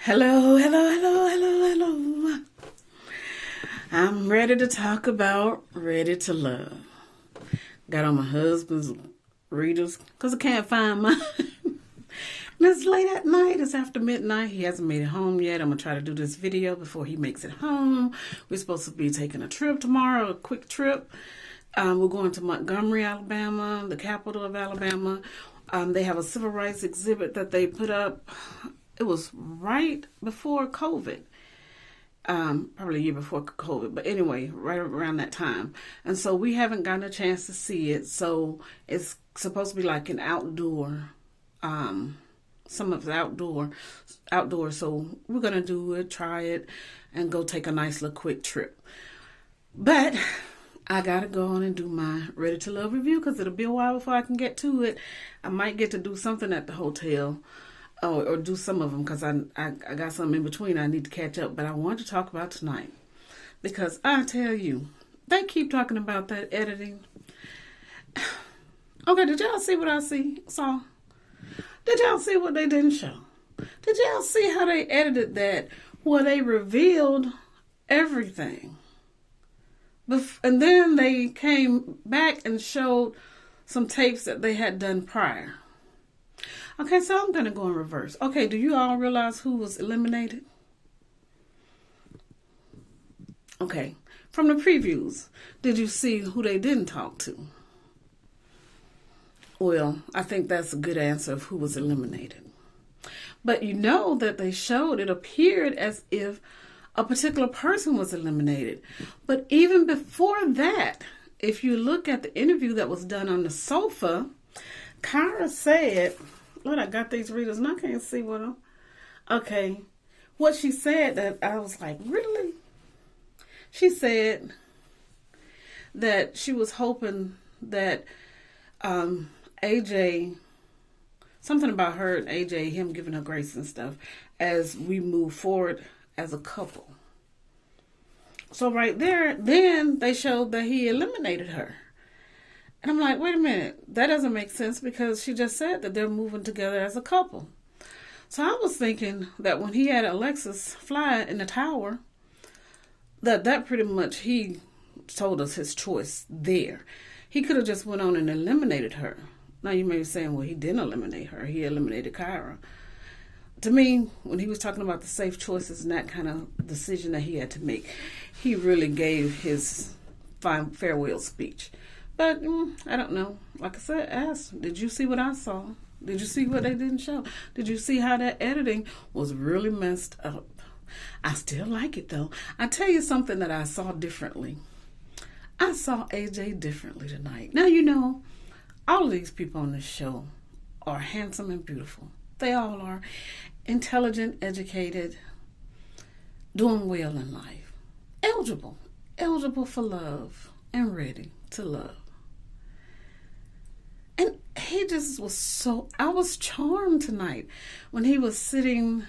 Hello, hello, hello, hello, hello. I'm ready to talk about Ready to Love. Got on my husband's readers because I can't find mine. And it's late at night. It's after midnight. He hasn't made it home yet. I'm going to try to do this video before he makes it home. We're supposed to be taking a trip tomorrow, a quick trip. We're going to Montgomery, Alabama, the capital of Alabama. They have a civil rights exhibit that they put up. It was right before COVID. Probably a year before COVID. But anyway, right around that time. And so we haven't gotten a chance to see it. So it's supposed to be like an outdoor, some of the outdoor. So we're going to do it, try it, and go take a nice little quick trip. But I got to go on and do my Ready to Love review because it'll be a while before I can get to it. I might get to do something at the hotel. Or do some of them because I got some in between I need to catch up. But I want to talk about tonight because I tell you, they keep talking about that editing. Okay, did y'all see what I saw? Did y'all see what they didn't show? Did y'all see how they edited that? Well, they revealed everything. And then they came back and showed some tapes that they had done prior. Okay, so I'm going to go in reverse. Okay, do you all realize who was eliminated? Okay, from the previews, did you see who they didn't talk to? Well, I think that's a good answer of who was eliminated. But you know that they showed it appeared as if a particular person was eliminated. But even before that, if you look at the interview that was done on the sofa, Kyra said... Lord, I got these readers and I can't see what them. Okay. What she said that I was like, really? She said that she was hoping that AJ, something about her and AJ, him giving her grace and stuff as we move forward as a couple. So right there, then they showed that he eliminated her. And I'm like, wait a minute, that doesn't make sense because she just said that they're moving together as a couple. So I was thinking that when he had Alexis fly in the tower, that pretty much he told us his choice there. He could have just went on and eliminated her. Now you may be saying, well, he didn't eliminate her. He eliminated Kyra. To me, when he was talking about the safe choices and that kind of decision that he had to make, he really gave his farewell speech. But I don't know. Like I said, ask, did you see what I saw? Did you see what they didn't show? Did you see how that editing was really messed up? I still like it, though. I tell you something that I saw differently. I saw AJ differently tonight. Now, you know, all of these people on this show are handsome and beautiful. They all are intelligent, educated, doing well in life. Eligible for love, and ready to love. And he just was I was charmed tonight when he was sitting,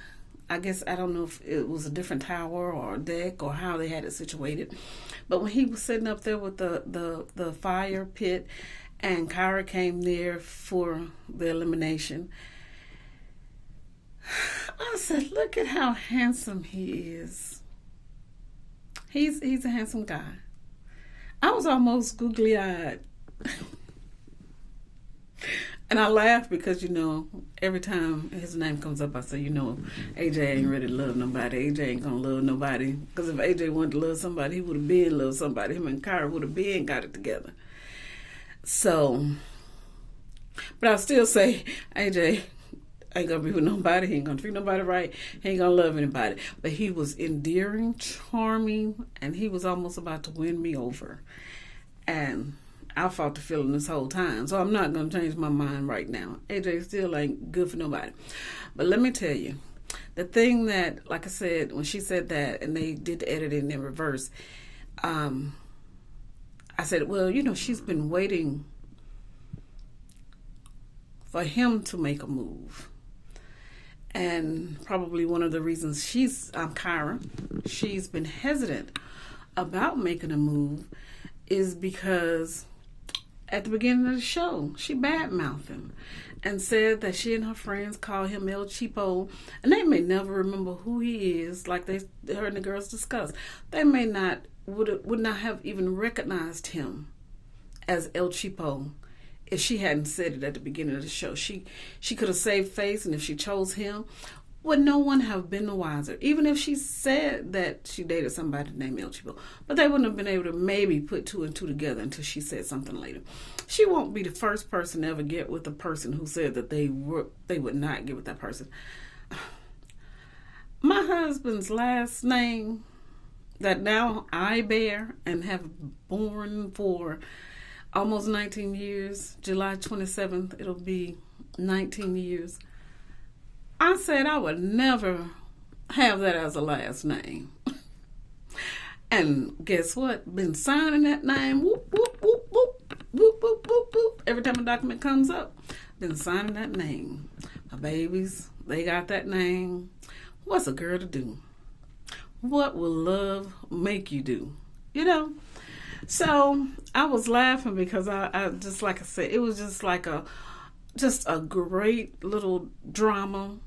I guess, I don't know if it was a different tower or deck or how they had it situated. But when he was sitting up there with the fire pit and Kyra came there for the elimination, I said, look at how handsome he is. He's a handsome guy. I was almost googly-eyed. And I laugh because, you know, every time his name comes up, I say, you know, AJ ain't ready to love nobody. AJ ain't going to love nobody. Because if AJ wanted to love somebody, he would have been loved somebody. Him and Kyra would have been got it together. So, but I still say, AJ ain't going to be with nobody. He ain't going to treat nobody right. He ain't going to love anybody. But he was endearing, charming, and he was almost about to win me over. And I fought the feeling this whole time. So I'm not going to change my mind right now. AJ still ain't good for nobody. But let me tell you, the thing that, like I said, when she said that and they did the editing in reverse, I said, well, you know, she's been waiting for him to make a move. And probably one of the reasons Kyra, she's been hesitant about making a move is because at the beginning of the show, she badmouthed him and said that she and her friends call him El Cheapo, and they may never remember who he is, like her and the girls discussed. They may not would not have even recognized him as El Cheapo if she hadn't said it at the beginning of the show. She could have saved face, and if she chose him, would no one have been the wiser? Even if she said that she dated somebody named El Cheapo, but they wouldn't have been able to maybe put two and two together until she said something later. She won't be the first person to ever get with a person who said that they would not get with that person. My husband's last name that now I bear and have borne for almost 19 years, July 27th, it'll be 19 years. I said I would never have that as a last name. And guess what? Been signing that name, whoop, whoop, whoop, whoop, whoop, whoop, whoop, whoop. Every time a document comes up, been signing that name. My babies, they got that name. What's a girl to do? What will love make you do? You know? So I was laughing because I just, like I said, it was just like a great little drama.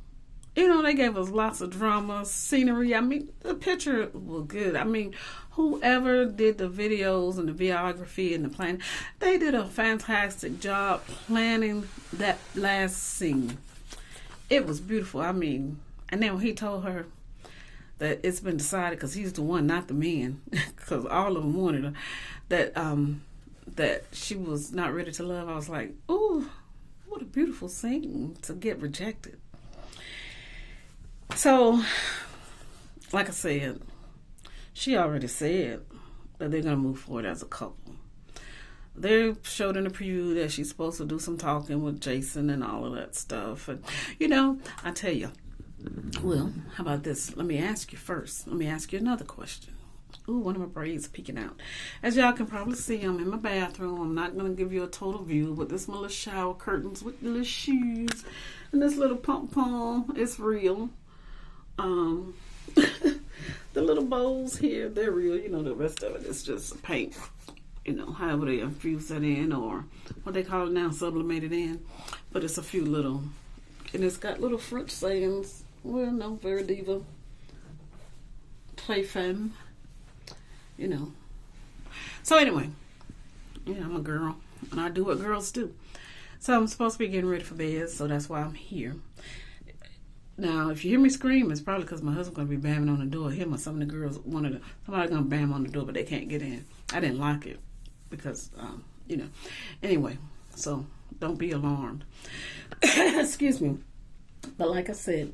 You know, they gave us lots of drama, scenery. I mean, the picture was good. I mean, whoever did the videos and the videography and the plan, they did a fantastic job planning that last scene. It was beautiful. I mean, and then when he told her that it's been decided, because he's the one, not the man, because all of them wanted her, that she was not ready to love, I was like, ooh, what a beautiful scene to get rejected. So, like I said, she already said that they're going to move forward as a couple. They showed in the preview that she's supposed to do some talking with Jason and all of that stuff. And, you know, I tell you, well, how about this? Let me ask you first. Let me ask you another question. Ooh, one of my braids peeking out. As y'all can probably see, I'm in my bathroom. I'm not going to give you a total view, but this my little shower curtains with the little shoes and this little pom-pom, it's real. The little bowls here, they're real. You know, the rest of it is just paint. You know, however they infuse that in, or what they call it now, sublimated in. But it's a few little, and it's got little French sayings. Well, no, very diva. Play femme. You know. So anyway, yeah, I'm a girl, and I do what girls do. So I'm supposed to be getting ready for bed, so that's why I'm here. Now, if you hear me scream, it's probably because my husband's going to be banging on the door. Him or some of the girls, somebody's going to bang on the door, but they can't get in. I didn't lock it because, you know. Anyway, so don't be alarmed. Excuse me. But like I said,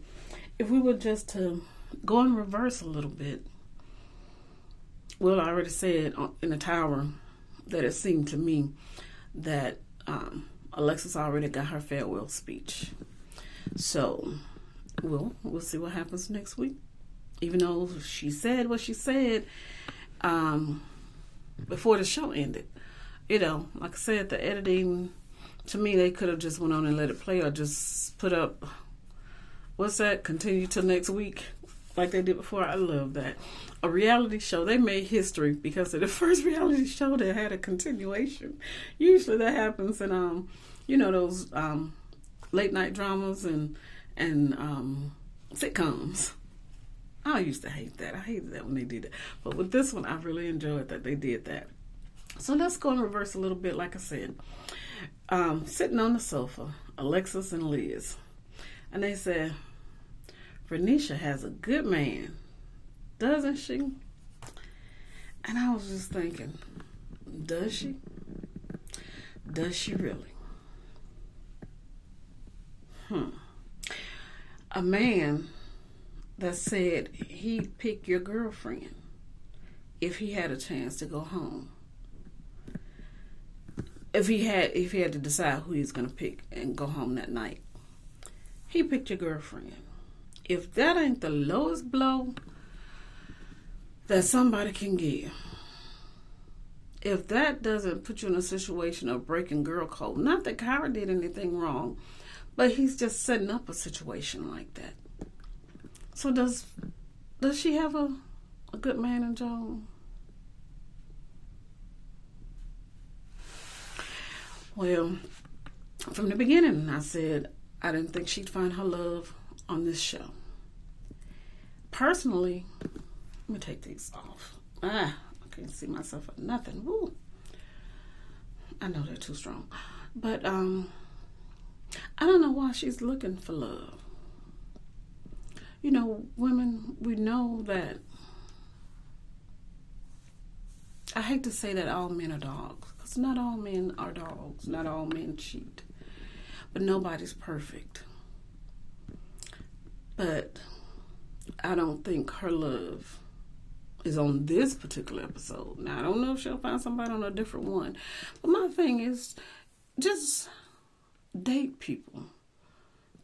if we were just to go in reverse a little bit, Will already said in the tower that it seemed to me that Alexis already got her farewell speech. So we'll see what happens next week. Even though she said what she said before the show ended. You know, like I said, the editing, to me, they could have just went on and let it play, or just put up, what's that, continue till next week, like they did before. I love that. A reality show, they made history because of the first reality show that had a continuation. Usually that happens in, you know, those late night dramas and sitcoms. I used to hate that. I hated that when they did it. But with this one, I really enjoyed that they did that. So let's go in reverse a little bit, like I said. Sitting on the sofa, Alexis and Liz. And they said, Renisha has a good man, doesn't she? And I was just thinking, does she? Does she really? A man that said he'd pick your girlfriend if he had a chance to go home. If he had to decide who he's going to pick and go home that night, he picked your girlfriend. If that ain't the lowest blow that somebody can give, if that doesn't put you in a situation of breaking girl code, not that Kyra did anything wrong, but he's just setting up a situation like that. So does she have a good man in Joan? Well, from the beginning, I said I didn't think she'd find her love on this show. Personally, let me take these off. I can't see myself or nothing. Woo. I know they're too strong. But I don't know why she's looking for love. You know, women, we know that, I hate to say that all men are dogs, because not all men are dogs, not all men cheat, but nobody's perfect. But I don't think her love is on this particular episode. Now, I don't know if she'll find somebody on a different one, but my thing is just date people.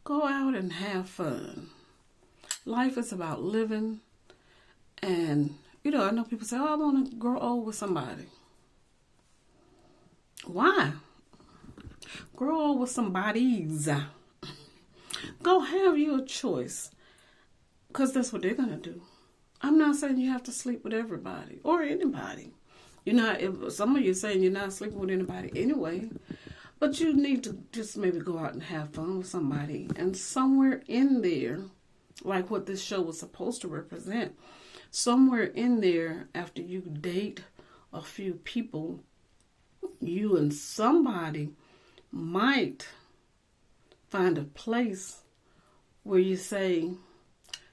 Go out and have fun. Life is about living. And, you know, I know people say, oh, I want to grow old with somebody. Why? Grow old with somebody's. Go have your choice. Because that's what they're going to do. I'm not saying you have to sleep with everybody or anybody. You're not, if some of you are saying you're not sleeping with anybody anyway. But you need to just maybe go out and have fun with somebody. And somewhere in there, like what this show was supposed to represent, somewhere in there, after you date a few people, you and somebody might find a place where you say,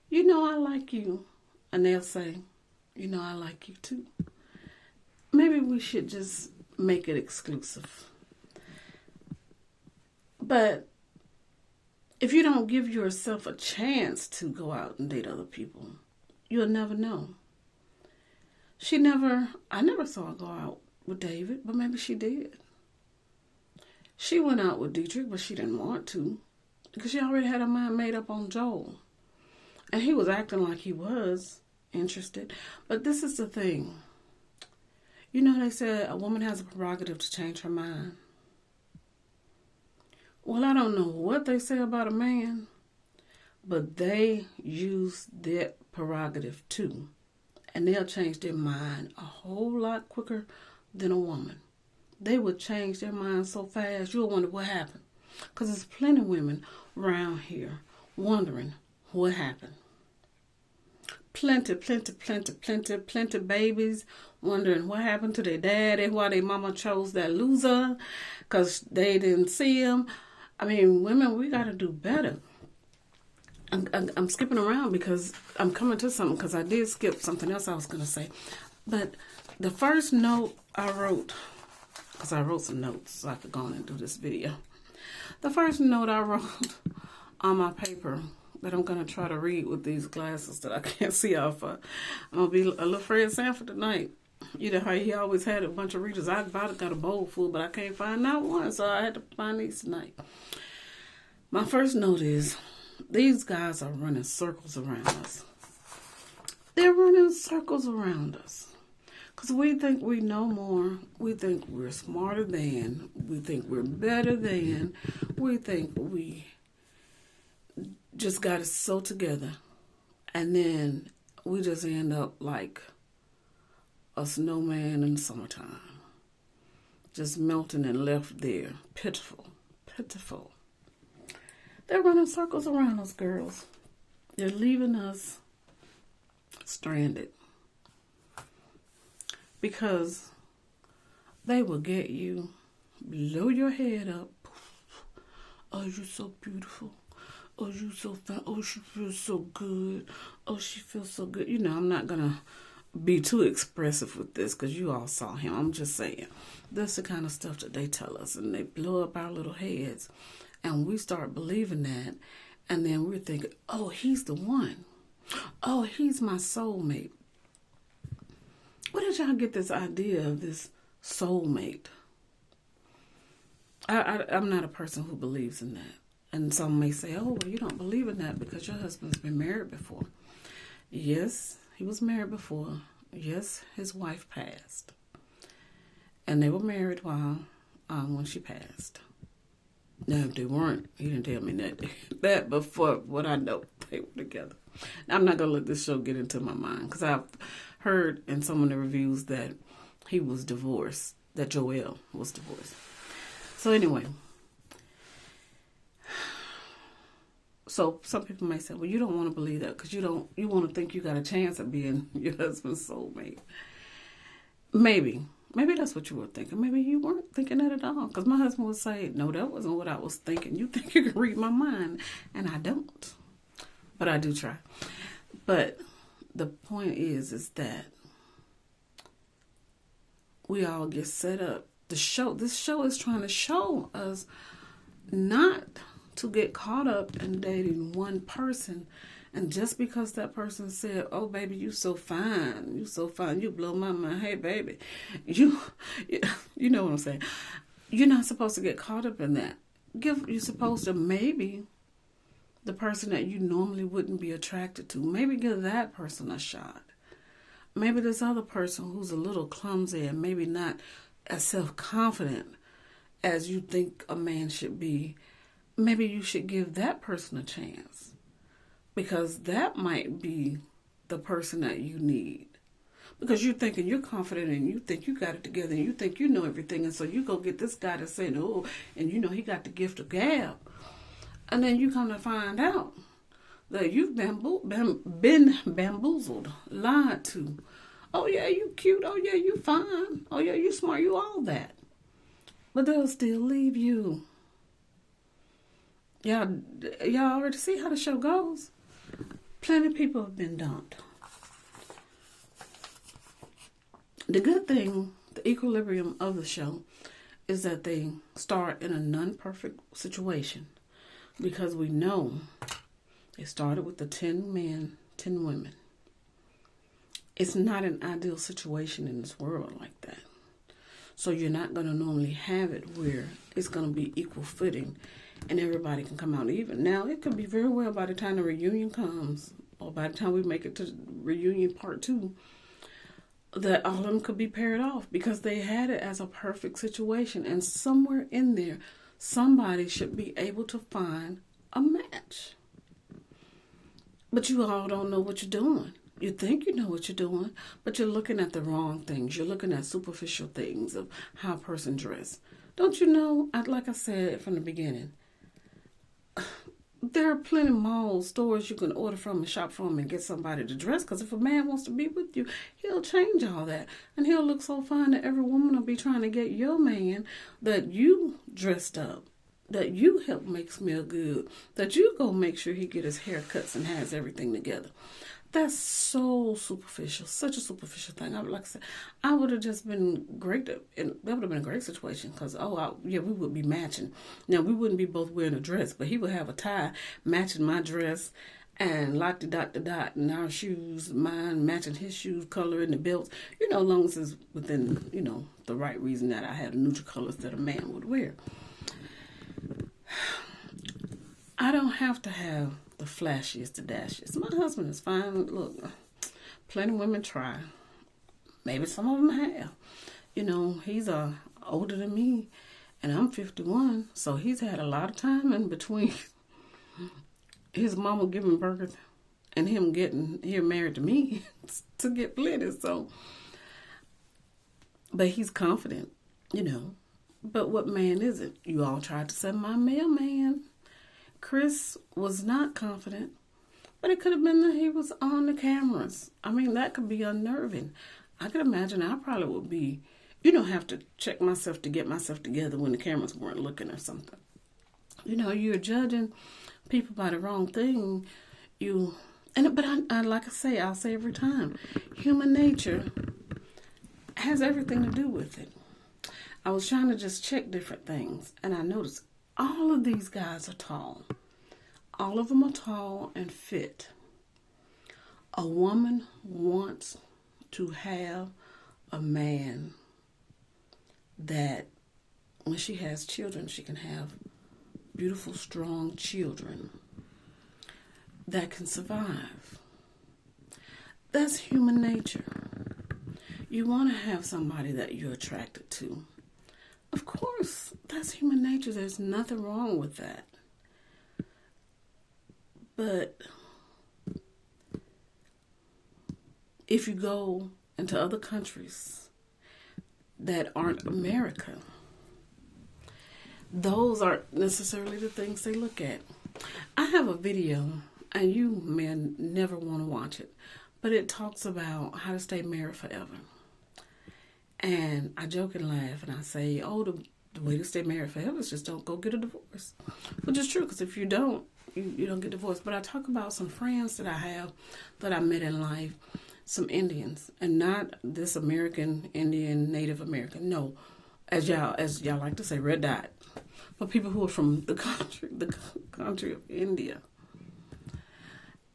you know, I like you. And they'll say, you know, I like you too. Maybe we should just make it exclusive. But if you don't give yourself a chance to go out and date other people, you'll never know. I never saw her go out with David, but maybe she did. She went out with Dietrich, but she didn't want to because she already had her mind made up on Joel. And he was acting like he was interested. But this is the thing. You know, they said a woman has a prerogative to change her mind. Well, I don't know what they say about a man, but they use that prerogative too. And they'll change their mind a whole lot quicker than a woman. They would change their mind so fast, you'll wonder what happened. Because there's plenty of women around here wondering what happened. Plenty babies wondering what happened to their daddy, why their mama chose that loser, because they didn't see him. I mean, women, we got to do better. I'm skipping around because I'm coming to something, because I did skip something else I was going to say. But the first note I wrote, because I wrote some notes so I could go on and do this video. The first note I wrote on my paper that I'm going to try to read with these glasses that I can't see off of. I'm going to be a little Fred Sanford tonight. You know how he always had a bunch of readers. I about got a bowl full, but I can't find not one, so I had to find these tonight. My first note is, these guys are running circles around us. They're running circles around us. Because we think we know more. We think we're smarter than. We think we're better than. We think we just got it so together. And then we just end up like a snowman in the summertime. Just melting and left there. Pitiful. Pitiful. They're running circles around us, girls. They're leaving us stranded. Because they will get you, blow your head up. Oh, you're so beautiful. Oh, you're so fine. Oh, she feels so good. Oh, she feels so good. You know, I'm not going to be too expressive with this because you all saw him. I'm just saying. That's the kind of stuff that they tell us. And they blow up our little heads. And we start believing that. And then we're thinking, oh, he's the one. Oh, he's my soulmate. Where did y'all get this idea of this soulmate? I'm not a person who believes in that. And some may say, oh, well, you don't believe in that because your husband's been married before. Yes, he was married before. Yes, his wife passed. And they were married when she passed. Now, if they weren't, he didn't tell me that before what I know, they were together. I'm not going to let this show get into my mind because I've heard in some of the reviews that he was divorced, that Joel was divorced. So anyway, so some people may say, well, you don't want to believe that because you want to think you got a chance of being your husband's soulmate. Maybe that's what you were thinking. Maybe you weren't thinking that at all. Because my husband would say, no, that wasn't what I was thinking. You think you can read my mind. And I don't. But I do try. But the point is that we all get set up. This show is trying to show us not to get caught up in dating one person. And just because that person said, oh, baby, you so fine, you blow my mind. Hey, baby, you know what I'm saying. You're not supposed to get caught up in that. You're supposed to maybe the person that you normally wouldn't be attracted to, maybe give that person a shot. Maybe this other person who's a little clumsy and maybe not as self-confident as you think a man should be, maybe you should give that person a chance. Because that might be the person that you need. Because you're thinking you're confident and you think you got it together and you think you know everything. And so you go get this guy that's saying, oh, and you know he got the gift of gab. And then you come to find out that you've been bamboozled, lied to. Oh, yeah, you cute. Oh, yeah, you fine. Oh, yeah, you smart. You all that. But they'll still leave you. Y'all already see how the show goes. Plenty of people have been dumped. The good thing, the equilibrium of the show, is that they start in a non-perfect situation. Because we know they started with the 10 men, 10 women. It's not an ideal situation in this world like that. So you're not going to normally have it where it's going to be equal footing and everybody can come out even. Now, it could be very well by the time the reunion comes, or by the time we make it to reunion part 2, that all of them could be paired off because they had it as a perfect situation. And somewhere in there, somebody should be able to find a match. But you all don't know what you're doing. You think you know what you're doing, but you're looking at the wrong things. You're looking at superficial things of how a person dressed. Don't you know, like I said from the beginning, there are plenty of malls, stores you can order from and shop from and get somebody to dress. Because if a man wants to be with you, he'll change all that. And he'll look so fine that every woman will be trying to get your man that you dressed up, that you help make smell good, that you go make sure he get his haircuts and has everything together. That's so superficial, such a superficial thing. Like I said, I would have just been great. And that would have been a great situation because, we would be matching. Now, we wouldn't be both wearing a dress, but he would have a tie matching my dress and dot, and our shoes, mine matching his shoes color and the belts. As long as it's within, the right reason that I had a neutral colors that a man would wear. I don't have to have the flashiest, the dashiest. My husband is fine. Look, plenty of women try. Maybe some of them have. He's older than me, and I'm 51, so he's had a lot of time in between his mama giving birth and him getting here married to me to get plenty. So, but he's confident, But what man is it? You all tried to say my mailman. Chris was not confident, but it could have been that he was on the cameras. I mean, that could be unnerving. I could imagine I probably would be, have to check myself to get myself together when the cameras weren't looking or something. You're judging people by the wrong thing. But like I say, I'll say every time, human nature has everything to do with it. I was trying to just check different things, and I noticed all of these guys are tall. All of them are tall and fit. A woman wants to have a man that when she has children, she can have beautiful, strong children that can survive. That's human nature. You want to have somebody that you're attracted to. Of course, that's human nature. There's nothing wrong with that. But if you go into other countries that aren't America, those aren't necessarily the things they look at. I have a video, and you may never want to watch it, but it talks about how to stay married forever. And I joke and laugh, and I say, oh, the way to stay married forever is just don't go get a divorce. Which is true, because if you don't, you don't get divorced. But I talk about some friends that I have that I met in life, some Indians, and not this American Indian, Native American. No, as y'all like to say, red dot. But people who are from the country of India.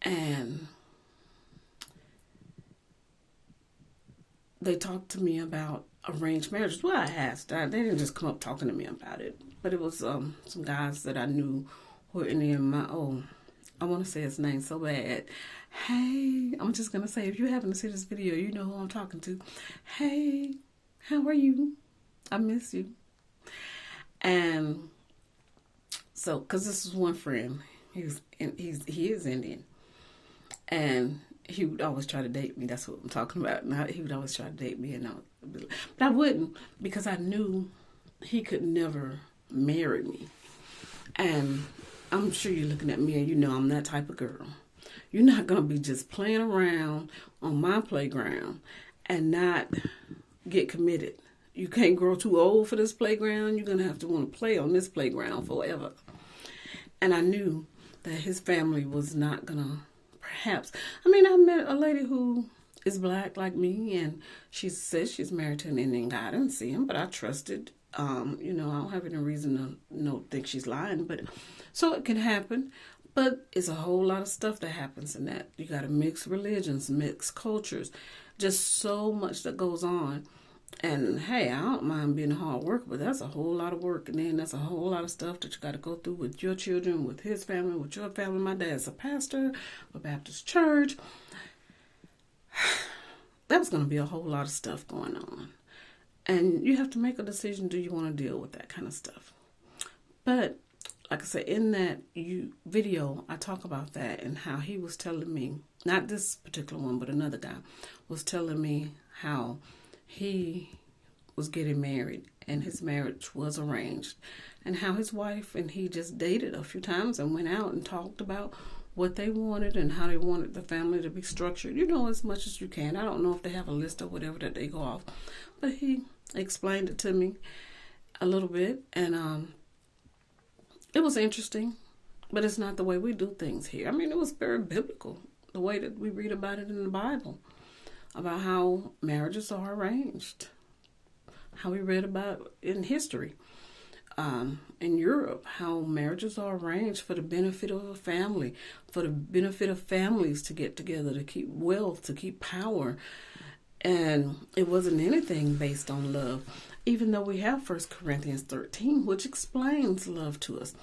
And they talked to me about arranged marriages. Well, I asked. They didn't just come up talking to me about it. But it was some guys that I knew who were Indian. I want to say his name so bad. Hey, I'm just going to say, if you happen to see this video, you know who I'm talking to. Hey, how are you? I miss you. And so, because this is one friend. He is Indian. And he would always try to date me. That's what I'm talking about. Now, he would always try to date me, but I wouldn't, because I knew he could never marry me. And I'm sure you're looking at me and you know I'm that type of girl. You're not going to be just playing around on my playground and not get committed. You can't grow too old for this playground. You're going to have to want to play on this playground forever. And I knew that his family was not going to, perhaps. I mean, I met a lady who is black like me, and she says she's married to an Indian guy. I didn't see him, but I trusted. I don't have any reason to think she's lying, but so it can happen. But it's a whole lot of stuff that happens in that. You got to mix religions, mix cultures, just so much that goes on. And hey, I don't mind being a hard worker, but that's a whole lot of work. And then that's a whole lot of stuff that you got to go through with your children, with his family, with your family. My dad's a pastor of a Baptist church. That was going to be a whole lot of stuff going on. And you have to make a decision, do you want to deal with that kind of stuff? But like I said, in that video, I talk about that and how he was telling me, not this particular one, but another guy was telling me how he was getting married and his marriage was arranged, and how his wife and he just dated a few times and went out and talked about what they wanted and how they wanted the family to be structured. As much as you can. I don't know if they have a list or whatever that they go off, but he explained it to me a little bit, and it was interesting, but it's not the way we do things here. I mean, it was very biblical, the way that we read about it in the Bible, about how marriages are arranged, how we read about in history. In Europe, how marriages are arranged for the benefit of a family, for the benefit of families to get together, to keep wealth, to keep power. And it wasn't anything based on love, even though we have 1 Corinthians 13, which explains love to us.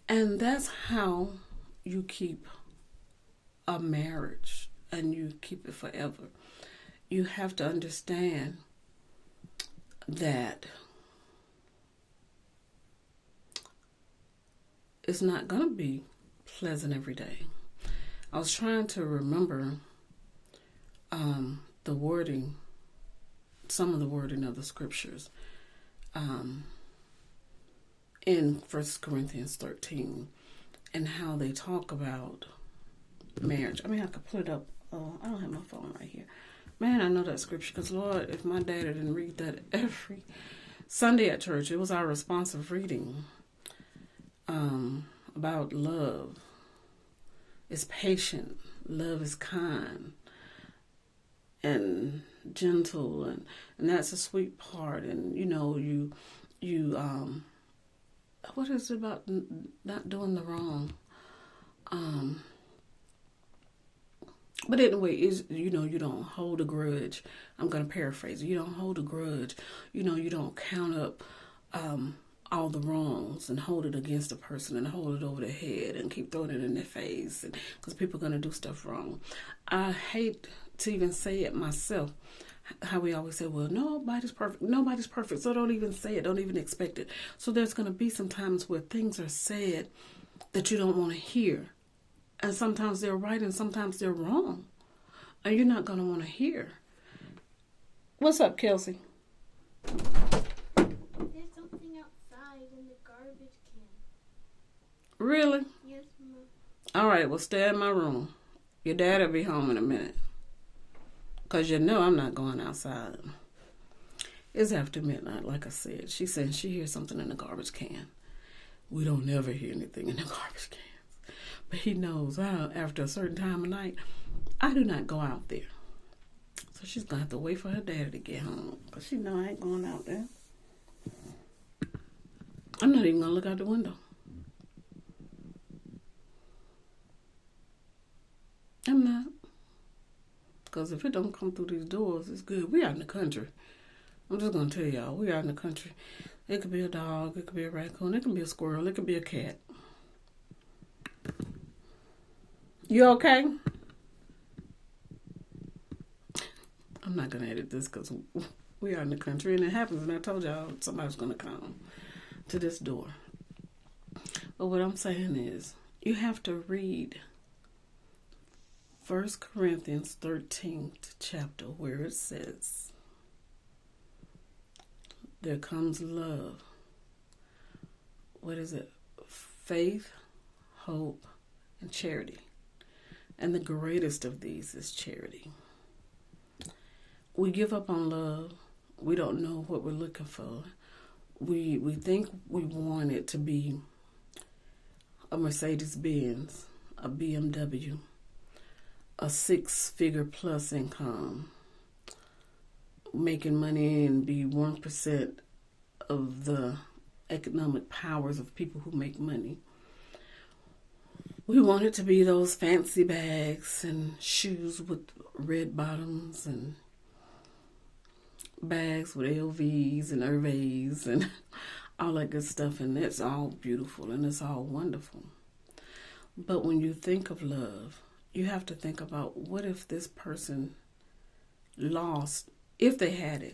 And that's how you keep a marriage, and you keep it forever. You have to understand that it's not going to be pleasant every day. I was trying to remember the wording, some of the wording of the scriptures in 1 Corinthians 13 and how they talk about marriage. I mean, I could put it up. I don't have my phone right here. Man, I know that scripture because, Lord, if my dad didn't read that every Sunday at church, it was our responsive reading. About love. It's patient. Love is kind and gentle, and that's a sweet part. And you what is it about not doing the wrong? But anyway, you don't hold a grudge. I'm gonna paraphrase. You don't hold a grudge. You don't count up all the wrongs and hold it against a person and hold it over their head and keep throwing it in their face, because people are going to do stuff wrong. I hate to even say it myself, how we always say, well, nobody's perfect, so don't even say it, don't even expect it. So there's going to be some times where things are said that you don't want to hear, and sometimes they're right and sometimes they're wrong, and you're not going to want to hear. What's up, Kelsey? There's something outside in the garbage. Really? Yes, Mom. All right, well, stay in my room. Your dad will be home in a minute. Because you know I'm not going outside. It's after midnight, like I said. She said she hears something in the garbage can. We don't never hear anything in the garbage cans. But he knows after a certain time of night, I do not go out there. So she's going to have to wait for her daddy to get home. Because she know I ain't going out there. I'm not even going to look out the window. I'm not. Because if it don't come through these doors, it's good. We out in the country. I'm just going to tell y'all, we out in the country. It could be a dog, it could be a raccoon, it could be a squirrel, it could be a cat. You okay? I'm not going to edit this because we are in the country and it happens. And I told y'all somebody's going to come to this door. But what I'm saying is, you have to read 1 Corinthians 13th chapter where it says, there comes love. What is it? Faith, hope, and charity. And the greatest of these is charity. We give up on love. We don't know what we're looking for. We think we want it to be a Mercedes-Benz, a BMW, a 6-figure plus income, making money and be 1% of the economic powers of people who make money. We want it to be those fancy bags and shoes with red bottoms and bags with LVs and Hervés and all that good stuff. And it's all beautiful and it's all wonderful. But when you think of love, you have to think about, what if this person lost, if they had it,